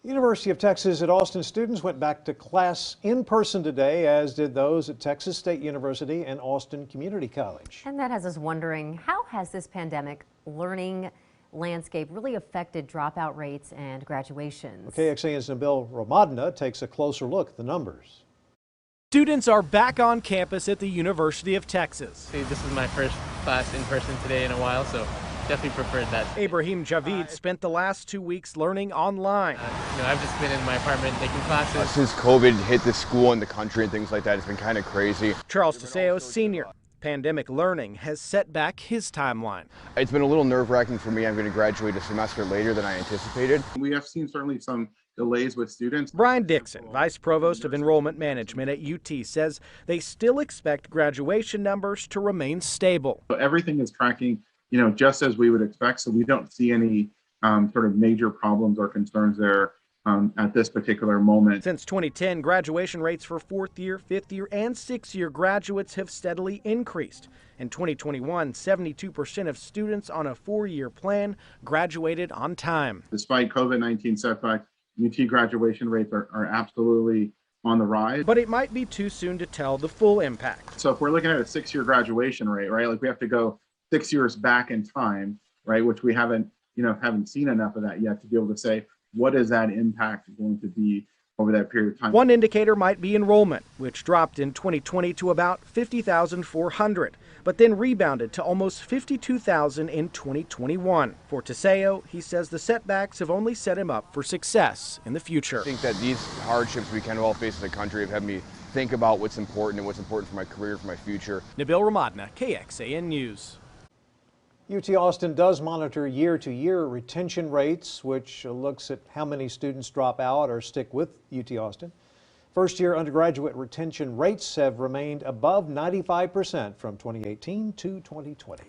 University of Texas at Austin students went back to class in person today, as did those at Texas State University and Austin Community College. And that has us wondering, how has this pandemic learning landscape really affected dropout rates and graduations? KXAN's Nabil Remadna takes a closer look at the numbers. Students are back on campus at the University of Texas. This is my first class in person today in a while, so definitely preferred that. Ibrahim Javid spent the last 2 weeks learning online. I've just been in my apartment taking classes. Since COVID hit the school and the country and things like that, it's been kind of crazy. Charles Teseo, senior. Pandemic learning has set back his timeline. It's been a little nerve-wracking for me. I'm going to graduate a semester later than I anticipated. We have seen certainly some delays with students. Brian Dixon, Vice Provost of Enrollment Management at UT, says they still expect graduation numbers to remain stable. So everything is tracking, just as we would expect. So we don't see any sort of major problems or concerns there at this particular moment. Since 2010, graduation rates for fourth year, fifth year, and sixth year graduates have steadily increased. In 2021, 72% of students on a 4-year plan graduated on time. Despite COVID-19 setbacks, UT graduation rates are absolutely on the rise. But it might be too soon to tell the full impact. So if we're looking at a 6-year graduation rate, right, like we have to go 6 years back in time, right, which we haven't seen enough of that yet to be able to say, what is that impact going to be over that period of time? One indicator might be enrollment, which dropped in 2020 to about 50,400, but then rebounded to almost 52,000 in 2021. For Teseo, he says the setbacks have only set him up for success in the future. I think that these hardships we kind of all face as a country have had me think about what's important and what's important for my career, for my future. Nabil, Remadna, KXAN News. UT Austin does monitor year-to-year retention rates, which looks at how many students drop out or stick with UT Austin. First-year undergraduate retention rates have remained above 95% from 2018 to 2020.